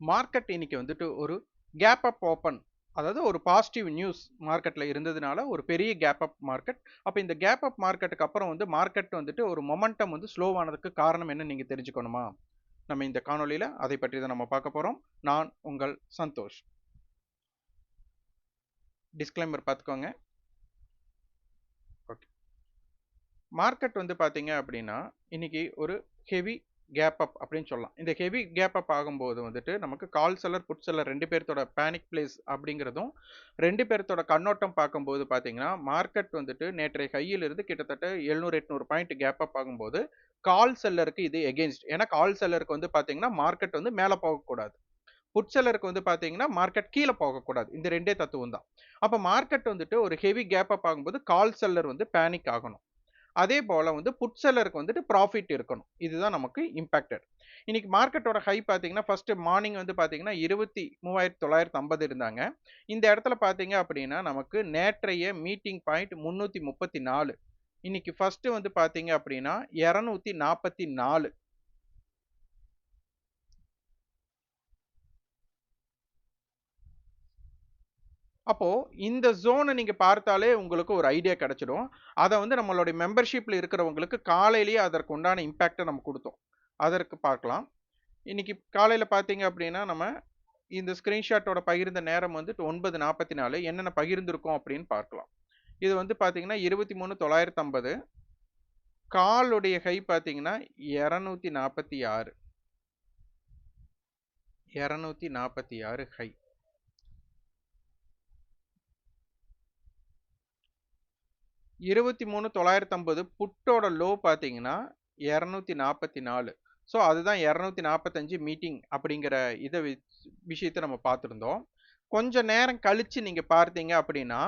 Market இன்னைக்கு வந்துட்டு ஒரு கேப் அப் ஓப்பன், அதாவது ஒரு பாசிட்டிவ் நியூஸ் மார்க்கெட்ல இருந்ததுனால ஒரு பெரிய கேப் அப் மார்க்கெட். அப்ப இந்த கேப் அப் மார்க்கெட்டுக்கு அப்புறம் வந்து மார்க்கெட் வந்துட்டு ஒரு மொமெண்டம் வந்து ஸ்லோவானதுக்கு காரணம் என்ன நீங்க தெரிஞ்சுக்கணுமா? நம்ம இந்த காணொளியில அதை பற்றி தான் நம்ம பார்க்க போறோம். நான் உங்கள் சந்தோஷ். டிஸ்க்ளைமர் பார்த்துக்கோங்க. ஓகே. மார்க்கெட் வந்து பார்த்தீங்க அப்படின்னா, இன்னைக்கு ஒரு ஹெவி கேப் அப் அப்படின்னு சொல்லலாம். இந்த ஹெவி கேப் அப் ஆகும்போது வந்துட்டு நமக்கு கால் செல்லர், புட் செல்லர் 2 பேர்த்தோட பேனிக் பிளேஸ் அப்படிங்கிறதும், 2 பேர்த்தோட கண்ணோட்டம் பார்க்கும்போது பார்த்தீங்கன்னா, மார்க்கெட் வந்துட்டு நேற்றைய ஹையிலிருந்து கிட்டத்தட்ட 700, 800 பாயிண்ட் கேப் அப் ஆகும்போது, கால் செல்லருக்கு இது எகெயின்ஸ்ட். ஏன்னா கால் செல்லருக்கு வந்து பார்த்தீங்கன்னா, மார்க்கெட் வந்து மேல போகக்கூடாது. புட் செல்லருக்கு வந்து பார்த்தீங்கன்னா, மார்க்கெட் கீழ போகக்கூடாது. இந்த 2டே தத்துவம் தான். அப்ப மார்க்கெட் வந்துட்டு ஒரு ஹெவி கேப் அப் ஆகும்போது, கால் செல்லர் வந்து பேனிக் ஆகணும். அதே போல வந்து புட் செல்லருக்கு வந்துட்டு ப்ராஃபிட் இருக்கணும். இதுதான் நமக்கு இம்பாக்டட். இன்னைக்கு மார்க்கெட்டோட ஹை பார்த்தீங்கன்னா, ஃபர்ஸ்ட் மார்னிங் வந்து பார்த்தீங்கன்னா 23,950 இருந்தாங்க. இந்த இடத்துல பார்த்தீங்க அப்படின்னா, நமக்கு நேற்றைய மீட்டிங் பாயிண்ட் 334. இன்னைக்கு ஃபர்ஸ்ட் வந்து பார்த்தீங்க அப்படின்னா 244. அப்போ இந்த ஜோன நீங்க பார்த்தாலே உங்களுக்கு ஒரு ஐடியா கிடைச்சிடும். அத வந்து நம்மளுடைய மெம்பர்ஷிப்ல இருக்கிறவங்களுக்கு காலையிலேயே அதற்கு உண்டான இம்பாக்ட்ட நம்ம குடுத்தோம். அதற்கு பார்க்கலாம். இன்னைக்கு காலையில பார்த்தீங்க அப்படின்னா, நம்ம இந்த ஸ்கிரீன்ஷாட்டோட பகிர்ந்த நேரம் வந்துட்டு 9:44. என்னென்ன பகிர்ந்திருக்கோம் அப்படின்னு பார்க்கலாம். இது வந்து பார்த்தீங்கன்னா 23,950. காலுடைய ஹை பார்த்தீங்கன்னா 246. 246 ஹை. 23,950 புட்டோட லோ பார்த்தீங்கன்னா 244. ஸோ அதுதான் 245 மீட்டிங் அப்படிங்கிற விஷயத்த நம்ம பார்த்திருந்தோம். கொஞ்ச நேரம் கழிச்சு நீங்க பார்த்தீங்க அப்படின்னா,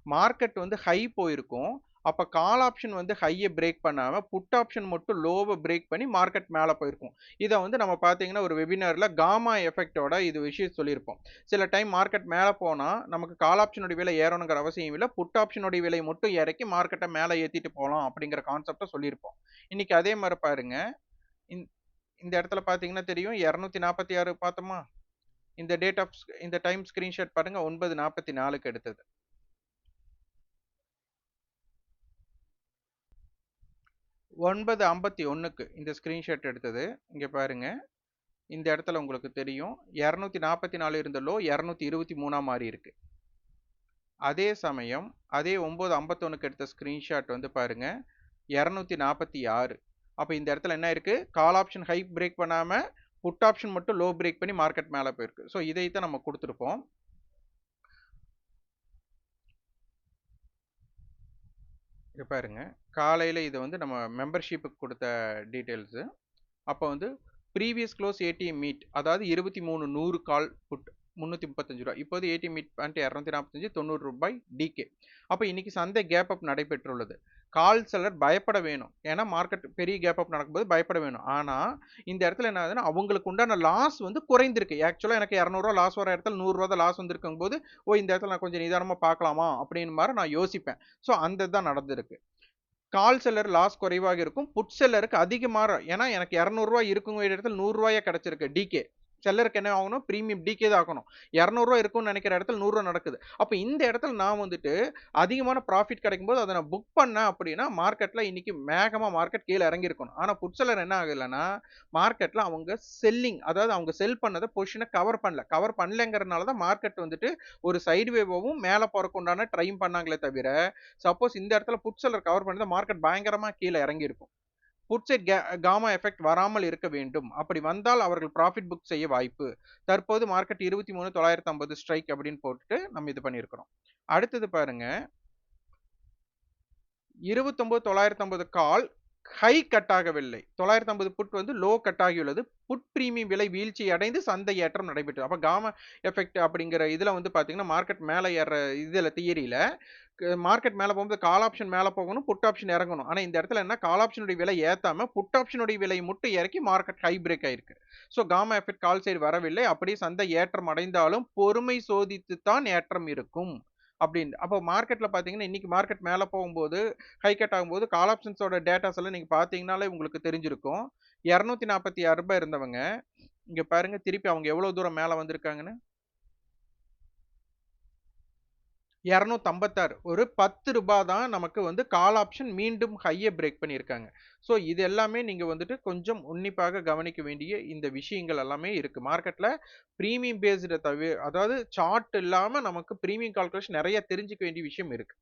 மார்க்கெட் வந்து ஹை போயிருக்கும். அப்ப கால் ஆப்ஷன் வந்து ஹைய பிரேக் பண்ணாம, புட் ஆப்ஷன் மட்டும் லோவ பிரேக் பண்ணி மார்க்கெட் மேல போயிருக்கும். இத வந்து நம்ம பார்த்தீங்கன்னா, ஒரு வெபினார்ல காமா எஃபெக்ட்டோட இது விஷயம் சொல்லியிருப்போம். சில டைம் மார்க்கெட் மேல போனா, நமக்கு கால் ஆப்ஷனுடைய விலை ஏறணுங்கிற அவசியம் இல்ல. புட் ஆப்ஷனுடைய விலை மட்டும் இறக்கி மார்க்கெட்ட மேல ஏத்திட்டு போலாம் அப்படிங்கிற கான்செப்ட்ட சொல்லியிருப்போம். இன்னைக்கு அதே மாரி பாருங்க. இந் இந்த இடத்துல பார்த்தீங்கன்னா தெரியும். 246 பார்த்தோமா? இந்த டேட் ஆஃப் இந்த டைம் ஸ்கிரீன்ஷாட் பாருங்க 9:44க்கு எடுத்தது. 9:51க்கு இந்த ஸ்கிரீன்ஷாட் எடுத்தது. இங்க பாருங்க. இந்த இடத்துல உங்களுக்கு தெரியும். 244 இருந்த லோ 223ஆ மாறி இருக்கு. அதே சமயம் அதே 9:51க்கு எடுத்த ஸ்கிரீன்ஷாட் வந்து பாருங்க 246. அப்ப இந்த இடத்துல என்ன இருக்கு? கால் ஆப்ஷன் ஹை பிரேக் பண்ணாம புட் ஆப்ஷன் மட்டும் லோ பிரேக் பண்ணி மார்க்கெட் மேல போயிருக்கு. ஸோ இதைத்தான் நம்ம குடுத்திருப்போம். இங்க பாருங்க. காலையில இது வந்து நம்ம மெம்பர்ஷிப்க்கு குடுத்த டீட்டெயில்ஸ். அப்ப வந்து ப்ரீவியஸ் க்ளோஸ் ஏடிஎம் மீட், அதாவது 23,100 கால் புட் ரூ. 335. இப்போது ஏடிஎம் மீட் பாயிண்ட் 245 90 டிகே. அப்ப இன்னைக்கு சந்தை கேப் அப் நடைபெற்றுள்ளது. கால் செல்லர் பயப்பட வேணும். ஏன்னா மார்க்கெட் பெரிய கேப் அப் நடக்கும்போது பயப்பட வேணும். ஆனா இந்த இடத்துல என்ன ஆகுதுன்னா, அவங்களுக்கு உண்டான லாஸ் வந்து குறைந்திருக்கு. ஆக்சுவலா எனக்கு ரூ. 200 லாஸ் வர இடத்துல ரூ. 100 தான் லாஸ் வந்திருக்கும்போது, ஓ இந்த இடத்துல நான் கொஞ்சம் நிதானமா பார்க்கலாமா அப்படின்னு மாரி நான் யோசிப்பேன். ஸோ அந்த இதுதான் நடந்திருக்கு. கால் செல்லர் லாஸ் குறைவாக இருக்கும். புட் செல்லருக்கு அதிகமா, ஏன்னா எனக்கு ரூ. 200 இருக்குங்கிற இடத்துல ரூ. 100 கிடைச்சிருக்கு டிகே. செல்லருக்கு என்ன ஆகணும்? பிரீமியம் டிகே தான் ஆகணும். ரூ. 200 இருக்கும்னு நினைக்கிற இடத்துல ரூ. 100 நடக்குது. அப்ப இந்த இடத்துல நான் வந்துட்டு அதிகமான ப்ராஃபிட் கிடைக்கும்போது அத நான் புக் பண்ணேன் அப்படின்னா, மார்க்கெட்ல இன்னைக்கு வேகமா மார்க்கெட் கீழ இறங்கி இருக்கணும். ஆனா புட் செல்லர் என்ன ஆகலன்னா, மார்க்கெட்ல அவங்க செல்லிங், அதாவது அவங்க செல் பண்ணத பொசிஷன கவர் பண்ணல. கவர் பண்ணலங்கிறனால தான் மார்க்கெட் வந்துட்டு ஒரு சைடு வேவாவும் மேல போறக்கு உண்டான ட்ரையும் பண்ணாங்களே தவிர, சப்போஸ் இந்த இடத்துல புட் செல்லர் கவர் பண்ணியிருந்தா மார்க்கெட் பயங்கரமா கீழ இறங்கியிருக்கும். புட் சைட் காமா எஃபெக்ட் வராமல் இருக்க வேண்டும். அப்படி வந்தால் அவர்கள் ப்ராஃபிட் புக் செய்ய வாய்ப்பு. தற்போது மார்க்கெட் 23,950 ஸ்ட்ரைக் அப்படின்னு போட்டுட்டு நம்ம இது பண்ணியிருக்கிறோம். அடுத்தது பாருங்க. 29,950 கால் ஹை கட் ஆகவில்லை. 950 புட் வந்து லோ கட் ஆகியுள்ளது. புட் பிரீமியம் விலை வீழ்ச்சி அடைந்து சந்தை ஏற்றம் நடைபெற்றது. அப்ப காமா எஃபெக்ட் அப்படிங்கிற இதுல வந்து பாத்தீங்கன்னா, மார்க்கெட் மேல ஏற இதுல தியரியில மார்க்கெட் மேல போகும்போது கால் ஆப்ஷன் மேல போகணும், புட் ஆப்ஷன் இறங்கணும். ஆனா இந்த இடத்துல என்ன, கால் ஆப்ஷனுடைய விலை ஏத்தாம புட் ஆப்ஷனுடைய விலை மட்டும் இறக்கி மார்க்கெட் ஹை பிரேக் ஆயிருக்கு. So gamma effect call side வரவில்லை. அப்படியே சந்தை ஏற்றம் அடைந்தாலும் பொறுமை சோதித்து தான் ஏற்றம் இருக்கும். அப்படின்னு. அப்போ மார்க்கெட்ல பாத்தீங்கன்னா, இன்னைக்கு மார்க்கெட் மேல போகும்போது ஹை கட் ஆகும்போது கால் ஆப்ஷன்ஸோட டேட்டாஸ் எல்லாம் நீங்க பார்த்தீங்கனாலே உங்களுக்கு தெரிஞ்சிருக்கும். ரூ. 246 இருந்தவங்க இங்க பாருங்க திருப்பி அவங்க எவ்வளவு தூரம் மேல வந்திருக்காங்கன்னு. 256 ஒரு ரூ. 10 தான் நமக்கு வந்து கால் ஆப்ஷன் மீண்டும் ஹைய பிரேக் பண்ணியிருக்காங்க. ஸோ இது எல்லாமே நீங்க வந்துட்டு கொஞ்சம் உன்னிப்பாக கவனிக்க வேண்டிய இந்த விஷயங்கள் எல்லாமே இருக்கு. மார்க்கெட்ல பிரீமியம் பேஸ்டு அதாவது சார்ட் இல்லாம நமக்கு பிரீமியம் கால்குலேஷன் நெறைய தெரிஞ்சுக்க வேண்டிய விஷயம் இருக்கு.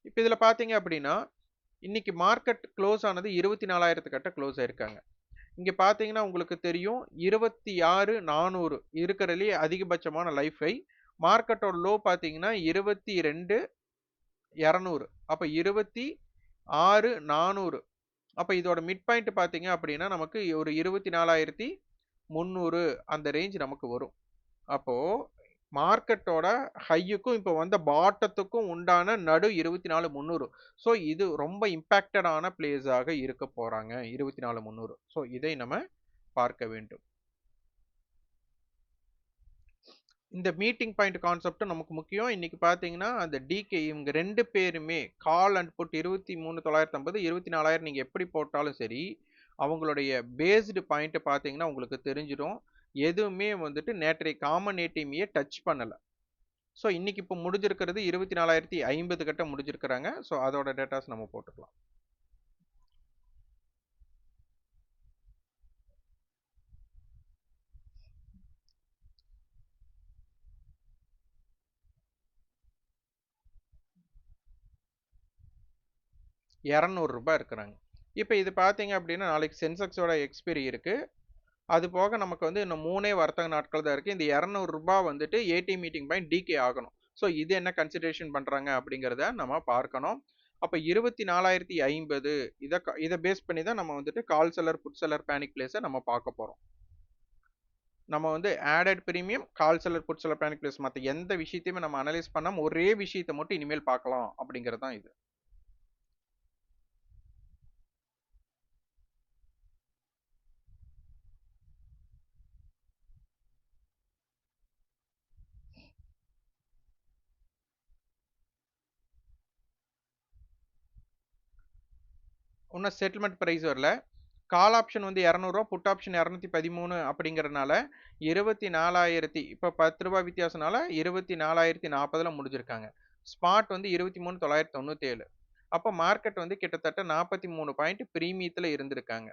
இப்ப இதுல பார்த்தீங்க அப்படின்னா, இன்னைக்கு மார்க்கெட் குளோஸ் ஆனது 24,000 கிட்ட குளோஸ் ஆயிருக்காங்க. இங்க பார்த்தீங்கன்னா உங்களுக்கு தெரியும் 26,400 இருக்கிறதுலயே அதிகபட்சமான லைஃப் ஹை. மார்க்கெட்டோட லோ பார்த்தீங்கன்னா 22,200. அப்ப 26,400. அப்ப இதோட மிட் பாயிண்ட் பார்த்தீங்க அப்படின்னா நமக்கு ஒரு 24,300 அந்த ரேஞ்ச் நமக்கு வரும். அப்போ மார்க்கெட்டோட ஹையுக்கும் இப்ப வந்த பாட்டத்துக்கும் உண்டான நடு 24,300. ஸோ இது ரொம்ப இம்பாக்டடான பிளேஸ் ஆக இருக்க போறாங்க 24,300. ஸோ இதை நம்ம பார்க்க வேண்டும். இந்த மீட்டிங் பாயிண்ட் கான்செப்ட் நமக்கு முக்கியம். இன்னைக்கு பார்த்தீங்கன்னா அந்த டிகே இவங்க 2 பேருமே கால் அண்ட் புட் 23,950 24,000 நீங்க எப்படி போட்டாலும் சரி, அவங்களுடைய பேஸ்டு பாயிண்ட் பார்த்தீங்கன்னா உங்களுக்கு தெரிஞ்சிடும். எதுவுமே வந்துட்டு நேற்றைய காமன் ஏடிஎம்ஏ டச் பண்ணல. ஸோ இன்னைக்கு இப்போ முடிஞ்சிருக்கிறது 24,050 கிட்ட முடிஞ்சிருக்கிறாங்க. ஸோ அதோட டேட்டாஸ் நம்ம போட்டுக்கலாம். ரூ. 200 இருக்கிறாங்க. இப்போ இது பார்த்தீங்க அப்படின்னா நாளைக்கு சென்செக்ஸோட எக்ஸ்பைரி இருக்கு. அது போக நமக்கு வந்து இன்னும் 3 வர்த்தக நாட்கள் தான் இருக்கு. இந்த ரூ. 200 வந்துட்டு ஏடிஎம் மீட்டிங் பாயிண்ட் டிகே ஆகணும். ஸோ இது என்ன கன்சிடரேஷன் பண்றாங்க அப்படிங்கிறத நம்ம பார்க்கணும். அப்ப 24,050 இத பேஸ் பண்ணி தான் நம்ம வந்துட்டு call seller, put seller panic place நம்ம பார்க்க போறோம். நம்ம வந்து added premium, call seller, put seller panic place மத்த எந்த விஷயத்தையுமே நம்ம அனலைஸ் பண்ணாம ஒரே விஷயத்த மட்டும் இனிமேல் பார்க்கலாம் அப்படிங்கிறது தான் இது. இன்னும் செட்டில்மெண்ட் பிரைஸ் வரல. கால் ஆப்ஷன் வந்து ரூ. 200, புட் ஆப்ஷன் 213 அப்படிங்கிறனால 24,000 இப்ப ரூ. 10 வித்தியாசனால 24,040ல முடிஞ்சிருக்காங்க. ஸ்பாட் வந்து 23,997. அப்ப மார்க்கெட் வந்து கிட்டத்தட்ட 43 பாயிண்ட் பிரீமியத்துல இருந்திருக்காங்க.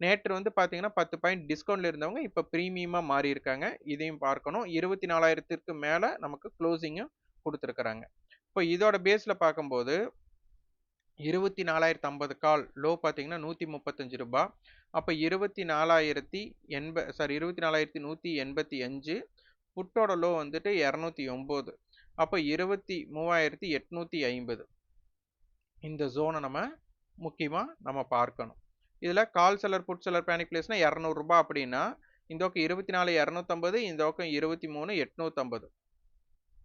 நேற்று வந்து பாத்தீங்கன்னா 10 பாயிண்ட் டிஸ்கவுண்ட்ல இருந்தவங்க இப்ப பிரீமியமா மாறி இருக்காங்க. இதையும் பார்க்கணும். 24,000க்கு மேல நமக்கு க்ளோசிங்கும் கொடுத்திருக்கிறாங்க. இப்போ இதோட பேஸ்ல பார்க்கும்போது 24,050 கால் லோ பார்த்தீங்கன்னா ரூ. 135. அப்ப 24,185 புட்டோட லோ வந்துட்டு 209. அப்ப 23,850. இந்த ஜோனை நம்ம முக்கியமா நம்ம பார்க்கணும். இதுல call seller put seller panic பிளேஸ்னா ரூ. 200 அப்படின்னா இந்த பக்கம் 24,250, இந்த பக்கம் 23,850.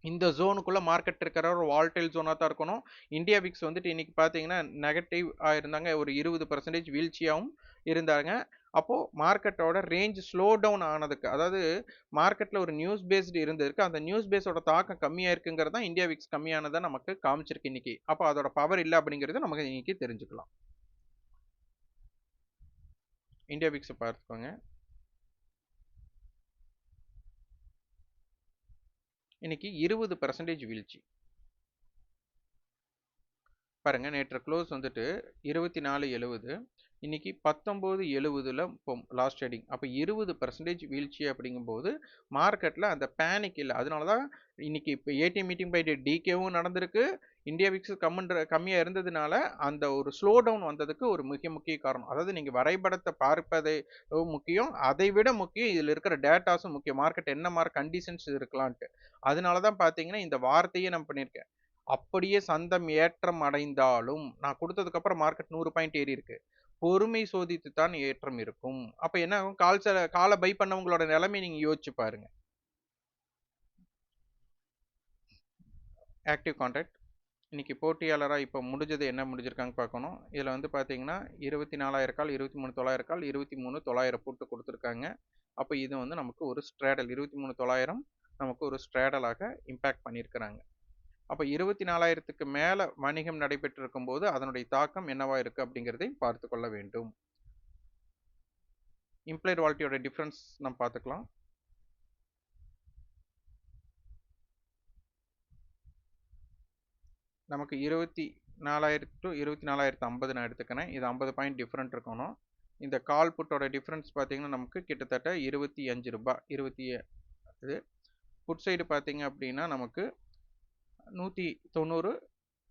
இந்த ஜோனுக்குள்ள மார்க்கெட் இருக்கிற ஒரு வால்டைல் ஜோனா தான் இருக்கணும். இந்தியா விக்ஸ் வந்துட்டு இன்னைக்கு பார்த்தீங்கன்னா நெகட்டிவ் இருந்தாங்க. ஒரு 20% வீழ்ச்சியாகவும் இருந்தாங்க. அப்போ மார்க்கெட்டோட ரேஞ்ச் ஸ்லோ டவுன் ஆனதுக்கு, அதாவது மார்க்கெட்ல ஒரு நியூஸ் பேஸ்டு இருந்திருக்கு. அந்த நியூஸ் பேஸோட தாக்கம் கம்மியா இருக்குங்கிறது தான் இந்தியா விக்ஸ் கம்மியானதை நமக்கு காமிச்சிருக்கு இன்னைக்கு. அப்போ அதோட பவர் இல்லை அப்படிங்கிறது நமக்கு இன்னைக்கு தெரிஞ்சுக்கலாம். இந்தியா விக்ஸ் பார்த்துக்கோங்க. இன்னைக்கு 20% வீழ்ச்சி. பாருங்க நேற்று க்ளோஸ் வந்துட்டு 24,70, இன்னைக்கு 19,70ல இப்போ லாஸ்ட் ட்ரேடிங். அப்போ 20% வீழ்ச்சி அப்படிங்கும்போது மார்க்கெட்ல அந்த பேனிக் இல்லை. அதனாலதான் இன்னைக்கு இப்போ ஏடிஎம் மீட்டிங் பை டிகேவும் நடந்திருக்கு. இந்தியா விக்ஸ் கம்மியா இருந்ததுனால அந்த ஒரு ஸ்லோ டவுன் வந்ததுக்கு ஒரு முக்கிய காரணம். அதாவது நீங்க வரைபடத்தை பார்ப்பதை முக்கியம், அதை விட முக்கியம் இதுல இருக்கிற டேட்டாஸும் முக்கியம். மார்க்கெட் என்ன மாதிரி கண்டிஷன்ஸ் இருக்கலான்ட்டு. அதனாலதான் பாத்தீங்கன்னா இந்த வார்த்தையே நான் பண்ணியிருக்கேன். அப்படியே சந்தம் ஏற்றம் அடைந்தாலும் நான் கொடுத்ததுக்கு அப்புறம் மார்க்கெட் 100 பாயிண்ட் ஏறி இருக்கு. பொறுமை சோதித்து தான் ஏற்றம் இருக்கும். அப்ப என்ன ஆகும்? காலை பை பண்ணவங்களோட நிலைமை நீங்க யோசிச்சு பாருங்க. ஆக்டிவ் கான்ட்ராக்ட் இன்னைக்கு போட்டியாளராக இப்போ முடிஞ்சது என்ன முடிஞ்சிருக்காங்க பார்க்கணும். இதில் வந்து பார்த்தீங்கன்னா 24,000 கால், 23,900 கால், 23,900 போட்டு கொடுத்துருக்காங்க. அப்போ இது வந்து நமக்கு ஒரு ஸ்ட்ரேடல் 23,900 நமக்கு ஒரு ஸ்ட்ரேடலாக இம்பேக்ட் பண்ணியிருக்கிறாங்க. அப்ப 24,000க்கு மேல வணிகம் நடைபெற்றிருக்கும் போது அதனுடைய தாக்கம் என்னவா இருக்கு அப்படிங்கிறதை பார்த்து கொள்ள வேண்டும். இம்ப்ளைட் வாலிட்டியோட டிஃபரன்ஸ் நம்ம பார்த்துக்கலாம். நமக்கு 24,000 to 24,050 நான் எடுத்துக்கிறேன். இது 50 பாயிண்ட் டிஃபரெண்ட் இருக்கணும். இந்த கால் புட்டோட டிஃபரன்ஸ் பார்த்தீங்கன்னா நமக்கு கிட்டத்தட்ட ₹25. இது புட் சைடு பார்த்தீங்க அப்படின்னா நமக்கு 190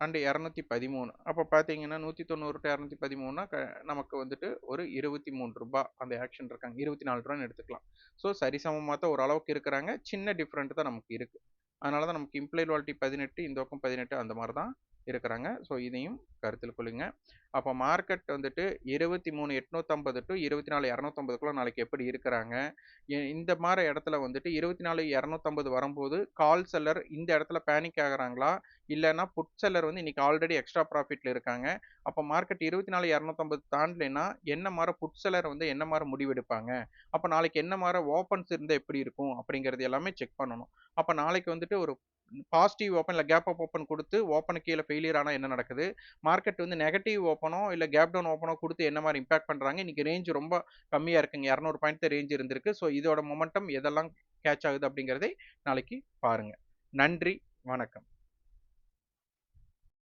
அண்ட் 213. அப்போ பார்த்தீங்கன்னா 190 to 213 நமக்கு வந்துட்டு ஒரு ₹23 அந்த ஆக்ஷன் இருக்காங்க. ₹24 எடுத்துக்கலாம். ஸோ சரிசமமாக தான் ஓரளவுக்கு இருக்கிறாங்க. சின்ன டிஃப்ரெண்ட் தான் நமக்கு இருக்கு. அதனால தான் நமக்கு இம்ப்ளைட் வாலிட்டி 18, இந்த பக்கம் 18 அந்த மாதிரி தான் இருக்கிறாங்க. ஸோ இதையும் கருத்தில் கொள்ளுங்க. அப்போ மார்க்கெட் வந்துட்டு 23,850 to 24,250 நாளைக்கு எப்படி இருக்கிறாங்க, இந்த மாதிரி இடத்துல வந்துட்டு 24,250 வரும்போது கால் செல்லர் இந்த இடத்துல பேனிக் ஆகுறாங்களா, இல்லைன்னா புட் செல்லர் வந்து இன்னைக்கு ஆல்ரெடி எக்ஸ்ட்ரா ப்ராஃபிட்ல இருக்காங்க. அப்போ மார்க்கெட் 24,250 தாண்டலைன்னா என்ன மாதிரி புட் செல்லர் வந்து என்ன மாதிரி முடிவெடுப்பாங்க, அப்போ நாளைக்கு என்ன மாதிரி ஓப்பன்ஸ் இருந்தால் எப்படி இருக்கும் அப்படிங்கிறது எல்லாமே செக் பண்ணணும். அப்போ நாளைக்கு வந்துட்டு ஒரு பாசிட்டிவ் ஓப்பன் இல்லை கேப் அப் ஓப்பன் கொடுத்து ஓப்பன் கீழே ஃபெயிலியர் ஆனால் என்ன நடக்குது, மார்க்கெட் வந்து நெகட்டிவ் ஓப்பனோ இல்லை கேப் டவுன் ஓப்பனோ கொடுத்து என்ன மாதிரி இம்பாக்ட் பண்ணுறாங்க. இன்னைக்கு ரேஞ்ச் ரொம்ப கம்மியாக இருக்குங்க, 200 பாயிண்ட் தான் ரேஞ்ச் இருந்திருக்கு. ஸோ இதோட மொமெண்டம் எதெல்லாம் கேட்ச் ஆகுது அப்படிங்கிறதை நாளைக்கு பாருங்க. நன்றி, வணக்கம்.